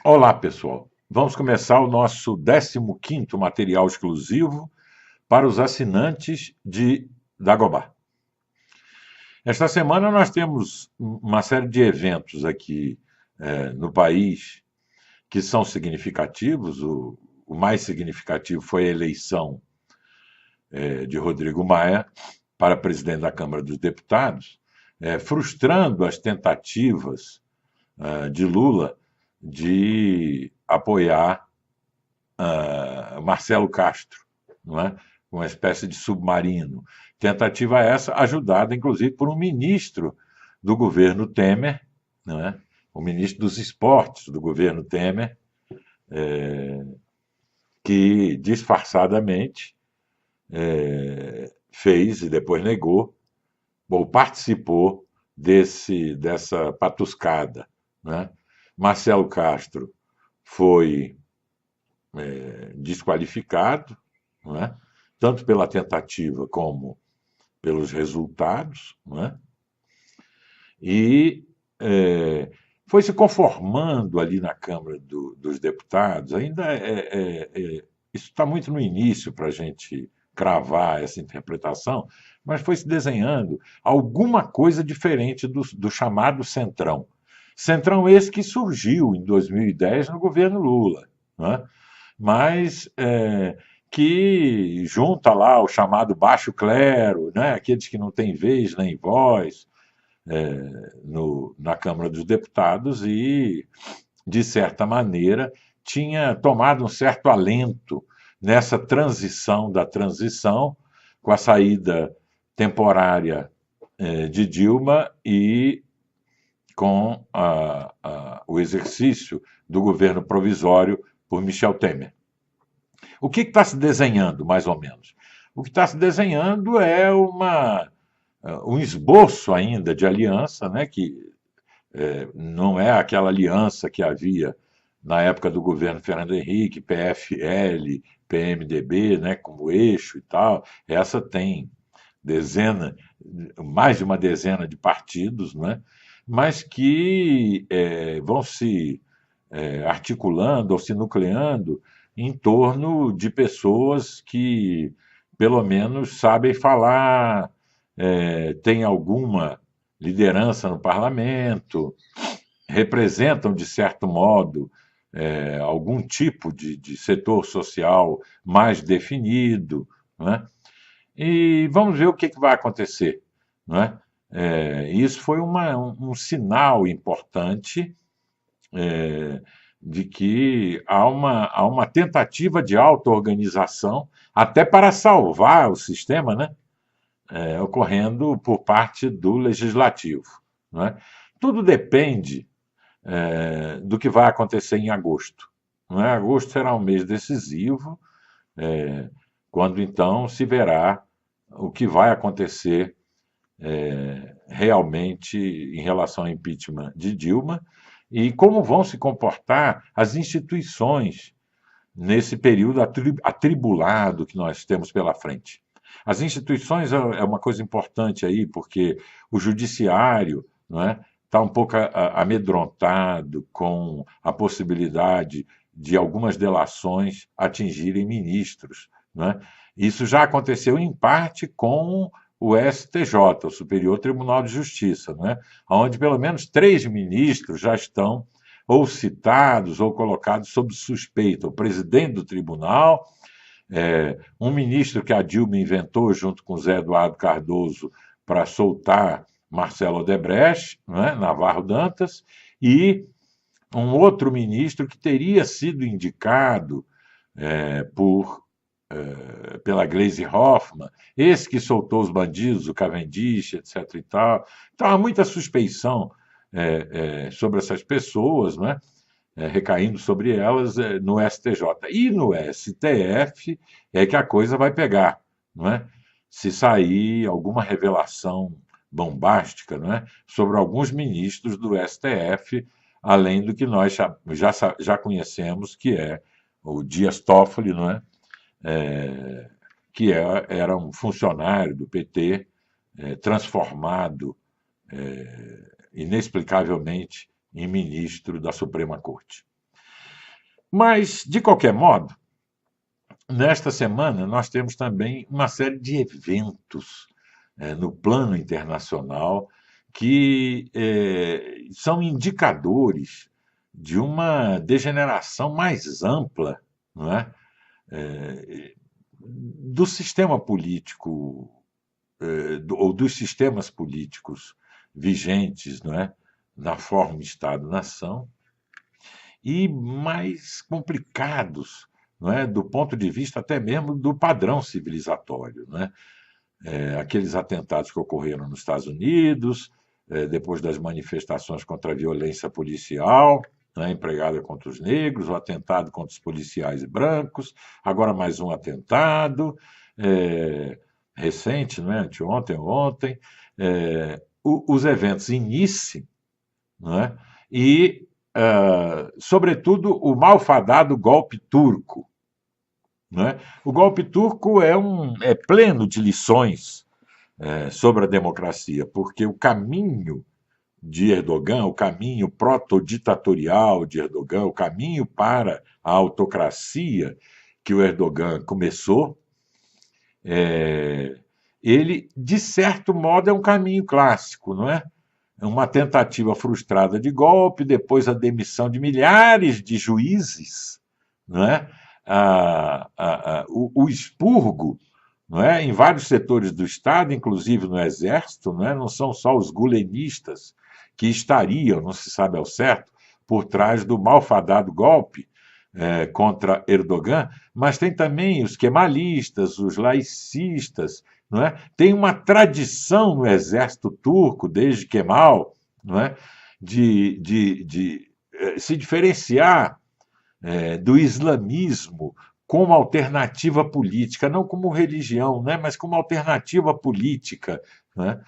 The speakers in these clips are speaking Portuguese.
Olá, pessoal. Vamos começar o nosso 15º material exclusivo para os assinantes de Dagobah. Esta semana nós temos uma série de eventos aqui no país que são significativos. O mais significativo foi a eleição de Rodrigo Maia para presidente da Câmara dos Deputados, frustrando as tentativas de Lula de apoiar Marcelo Castro, não é? Uma espécie de submarino. Tentativa essa ajudada, inclusive, por um ministro do governo Temer, não é? O ministro dos Esportes do governo Temer, que disfarçadamente fez e depois negou, ou participou dessa patuscada. Né? Marcelo Castro foi desqualificado, não é? Tanto pela tentativa como pelos resultados, não é? E foi se conformando ali na Câmara dos Deputados, ainda isso está muito no início para a gente cravar essa interpretação, mas foi se desenhando alguma coisa diferente do chamado Centrão. Centrão esse que surgiu em 2010 no governo Lula, não é? Mas que junta lá o chamado baixo clero, né, aqueles que não têm vez nem voz na Câmara dos Deputados e, de certa maneira, tinha tomado um certo alento nessa transição da transição, com a saída temporária de Dilma e com o exercício do governo provisório por Michel Temer. O que está se desenhando, mais ou menos? O que está se desenhando é um esboço ainda de aliança, né, que não é aquela aliança que havia na época do governo Fernando Henrique, PFL, PMDB, né, como eixo e tal. Essa tem mais de uma dezena de partidos, né, mas que vão se articulando ou se nucleando em torno de pessoas que, pelo menos, sabem falar, têm alguma liderança no parlamento, representam, de certo modo, algum tipo de setor social mais definido. Né? E vamos ver o que vai acontecer. Não é? Isso foi um sinal importante de que há uma tentativa de auto-organização, até para salvar o sistema, né? Ocorrendo por parte do legislativo. Não é? Tudo depende do que vai acontecer em agosto. Não é? Agosto será um mês decisivo, quando então se verá o que vai acontecer realmente em relação ao impeachment de Dilma e como vão se comportar as instituições nesse período atribulado que nós temos pela frente. As instituições é uma coisa importante aí, porque o judiciário, não é, está um pouco amedrontado com a possibilidade de algumas delações atingirem ministros. Não é? Isso já aconteceu em parte com o STJ, o Superior Tribunal de Justiça, não é? Onde pelo menos 3 ministros já estão ou citados ou colocados sob suspeita. O presidente do tribunal, um ministro que a Dilma inventou junto com Zé Eduardo Cardoso para soltar Marcelo Odebrecht, né, Navarro Dantas, e um outro ministro que teria sido indicado pela Gleisi Hoffmann, esse que soltou os bandidos, o Cavendish, etc. E tal. Então há muita suspeição sobre essas pessoas, né? Recaindo sobre elas no STJ. E no STF é que a coisa vai pegar, não é? Se sair alguma revelação bombástica, não é? Sobre alguns ministros do STF, além do que nós já conhecemos, que é o Dias Toffoli, não é? Que era um funcionário do PT, transformado inexplicavelmente em ministro da Suprema Corte. Mas, de qualquer modo, nesta semana nós temos também uma série de eventos no plano internacional que são indicadores de uma degeneração mais ampla, não é? Do sistema político, ou dos sistemas políticos vigentes, não é? Na forma Estado-nação, e mais complicados, não é? Do ponto de vista até mesmo do padrão civilizatório, não é? Aqueles atentados que ocorreram nos Estados Unidos, depois das manifestações contra a violência policial, né, empregada contra os negros, o atentado contra os policiais brancos, agora mais um atentado, recente, não é? Anteontem, ontem, os eventos em Nice, não é? E, sobretudo, o malfadado golpe turco. Não é? O golpe turco é pleno de lições sobre a democracia, porque o caminho de Erdogan, o caminho proto-ditatorial de Erdogan, o caminho para a autocracia que o Erdogan começou, ele, de certo modo, é um caminho clássico, não é? É uma tentativa frustrada de golpe, depois a demissão de milhares de juízes, não é? O expurgo, não é? Em vários setores do Estado, inclusive no Exército, não é? Não são só os gulenistas que estariam, não se sabe ao certo, por trás do malfadado golpe contra Erdogan, mas tem também os kemalistas, os laicistas, não é? Tem uma tradição no exército turco, desde Kemal, não é? de se diferenciar do islamismo como alternativa política, não como religião, né? Mas como alternativa política, né?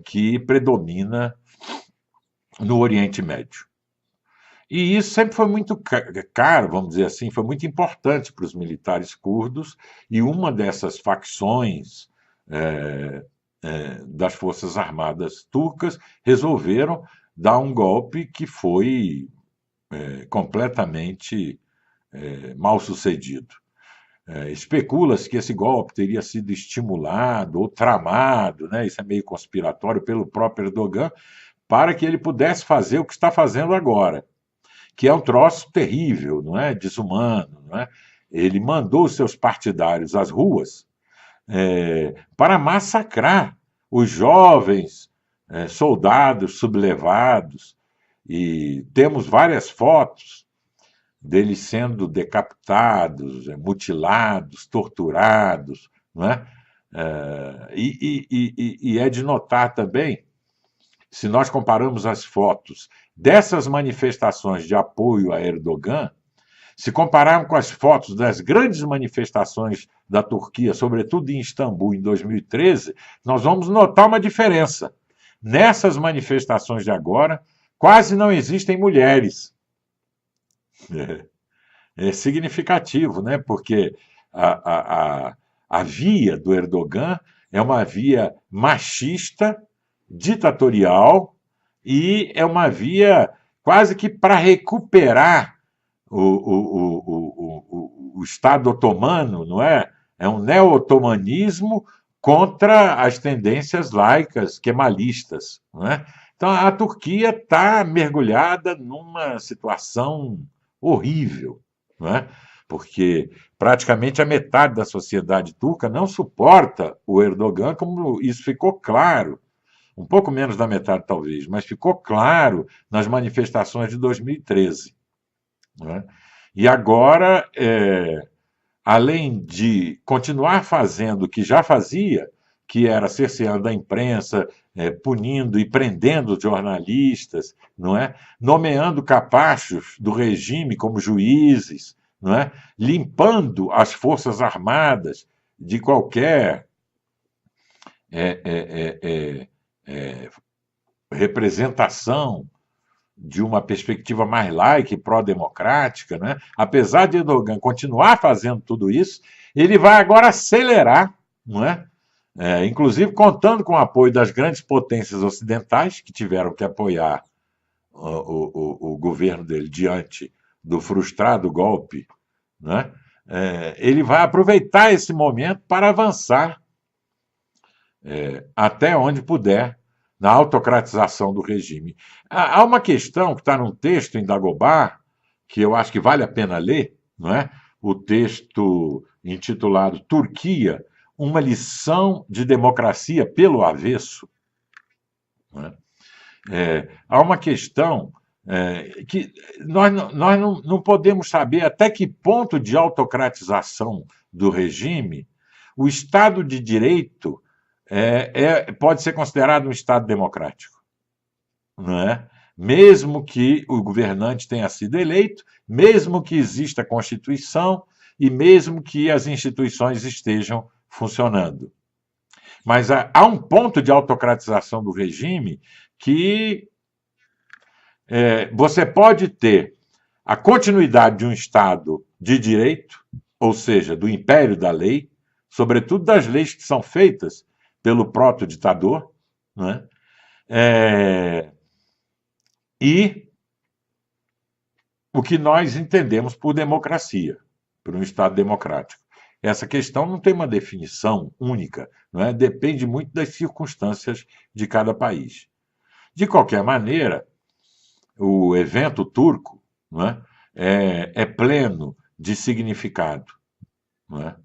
Que predomina no Oriente Médio. E isso sempre foi muito caro, vamos dizer assim, foi muito importante para os militares curdos, e uma dessas facções das Forças Armadas turcas resolveram dar um golpe que foi completamente mal sucedido. Especula-se que esse golpe teria sido estimulado ou tramado, né, isso é meio conspiratório, pelo próprio Erdogan, para que ele pudesse fazer o que está fazendo agora, que é um troço terrível, não é? Desumano. Não é? Ele mandou os seus partidários às ruas para massacrar os jovens soldados sublevados, e temos várias fotos deles sendo decapitados, mutilados, torturados, não é? E é de notar também, se nós comparamos as fotos dessas manifestações de apoio a Erdogan, se compararmos com as fotos das grandes manifestações da Turquia, sobretudo em Istambul, em 2013, nós vamos notar uma diferença. Nessas manifestações de agora, quase não existem mulheres. É significativo, né? Porque a via do Erdogan é uma via machista, ditatorial, e é uma via quase que para recuperar o Estado otomano, não é? É um neo-otomanismo contra as tendências laicas kemalistas, não é? Então a Turquia está mergulhada numa situação horrível, não é? Porque praticamente a metade da sociedade turca não suporta o Erdogan, como isso ficou claro, um pouco menos da metade talvez, mas ficou claro nas manifestações de 2013. Não é? E agora, além de continuar fazendo o que já fazia, que era cerceando a imprensa, punindo e prendendo jornalistas, não é? Nomeando capachos do regime como juízes, não é? Limpando as Forças Armadas de qualquer representação de uma perspectiva mais laica e pró-democrática, né? Apesar de Erdogan continuar fazendo tudo isso, ele vai agora acelerar, não é? Inclusive contando com o apoio das grandes potências ocidentais, que tiveram que apoiar o governo dele diante do frustrado golpe, né? Ele vai aproveitar esse momento para avançar até onde puder na autocratização do regime. Há uma questão que está num texto em Dagobah, que eu acho que vale a pena ler, não é? O texto intitulado Turquia, uma lição de democracia pelo avesso. Não é? Há uma questão que nós não podemos saber até que ponto de autocratização do regime o Estado de Direito pode ser considerado um Estado democrático, não é? Mesmo que o governante tenha sido eleito, mesmo que exista a Constituição e mesmo que as instituições estejam funcionando. Mas há um ponto de autocratização do regime que você pode ter a continuidade de um Estado de direito, ou seja, do império da lei, sobretudo das leis que são feitas pelo proto-ditador, né? E o que nós entendemos por democracia, por um Estado democrático. Essa questão não tem uma definição única, não é? Depende muito das circunstâncias de cada país. De qualquer maneira, o evento turco, não é pleno de significado. Não é?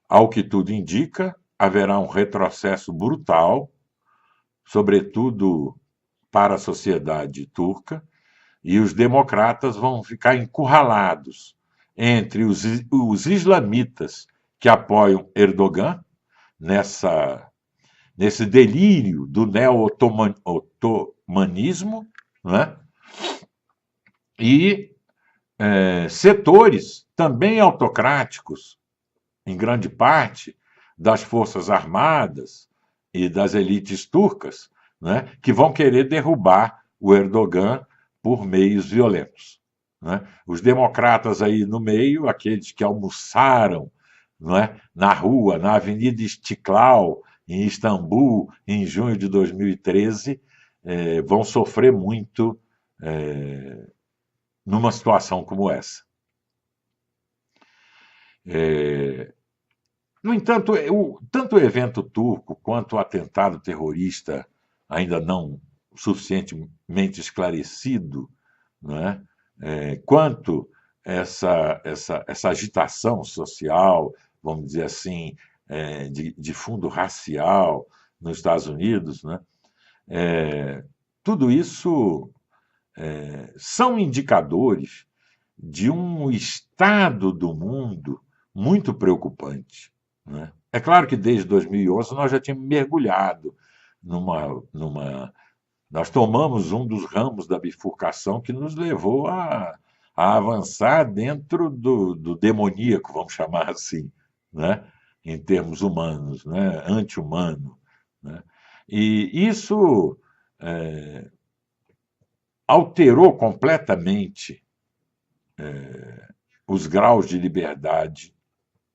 Ao que tudo indica, haverá um retrocesso brutal, sobretudo para a sociedade turca, e os democratas vão ficar encurralados entre os islamitas que apoiam Erdogan nesse delírio do neo-otomanismo, né? E setores também autocráticos, em grande parte, das forças armadas e das elites turcas, né? Que vão querer derrubar o Erdogan por meios violentos. Né? Os democratas aí no meio, aqueles que almoçaram, não é? Na rua, na Avenida Istiklal, em Istambul, em junho de 2013, vão sofrer muito numa situação como essa. No entanto, tanto o evento turco quanto o atentado terrorista ainda não suficientemente esclarecido, não é? Quanto essa agitação social, vamos dizer assim, de fundo racial nos Estados Unidos, né? Tudo isso são indicadores de um estado do mundo muito preocupante. Né? É claro que desde 2011 nós já tínhamos mergulhado nós tomamos um dos ramos da bifurcação que nos levou a avançar dentro do demoníaco, vamos chamar assim, né? Em termos humanos, né? Anti-humano. Né? E isso alterou completamente os graus de liberdade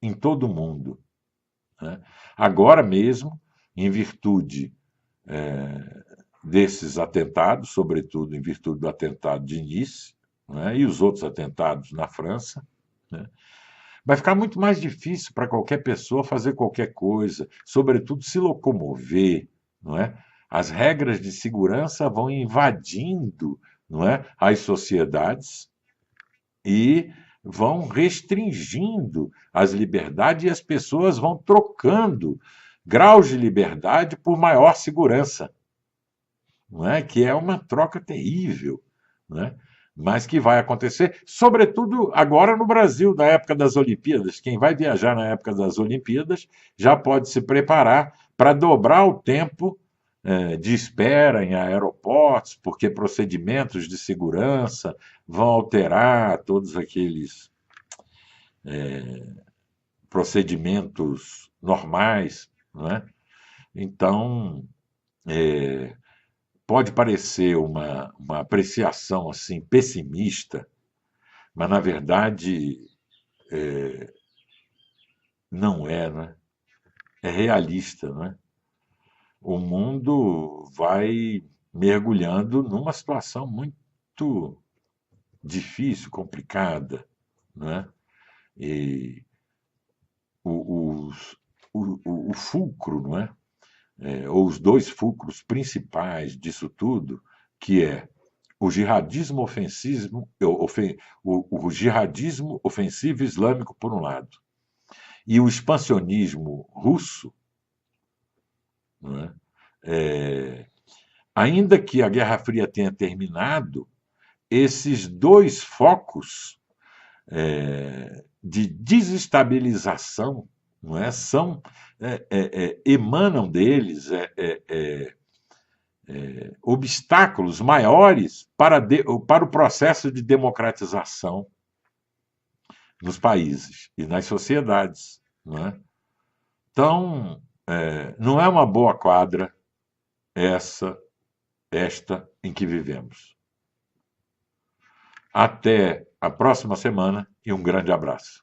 em todo o mundo. Né? Agora mesmo, em virtude desses atentados, sobretudo em virtude do atentado de Nice, né, e os outros atentados na França, né, vai ficar muito mais difícil para qualquer pessoa fazer qualquer coisa, sobretudo se locomover, não é? As regras de segurança vão invadindo, não é, as sociedades e vão restringindo as liberdades e as pessoas vão trocando graus de liberdade por maior segurança. Não é? Que é uma troca terrível, né? Mas que vai acontecer, sobretudo agora no Brasil, na época das Olimpíadas. Quem vai viajar na época das Olimpíadas já pode se preparar para dobrar o tempo de espera em aeroportos, porque procedimentos de segurança vão alterar todos aqueles procedimentos normais. Não é? Então, pode parecer uma apreciação assim pessimista, mas na verdade não é, né? É realista, né? O mundo vai mergulhando numa situação muito difícil, complicada, não é? E o, os- o fulcro, não é? Ou os dois fulcros principais disso tudo, que é o jihadismo ofensivo, o jihadismo ofensivo islâmico, por um lado, e o expansionismo russo, não é? É, ainda que a Guerra Fria tenha terminado, esses dois focos de desestabilização, não é, são emanam deles obstáculos maiores para o processo de democratização nos países e nas sociedades, não é? Então, não é uma boa quadra essa esta em que vivemos. Até a próxima semana e um grande abraço.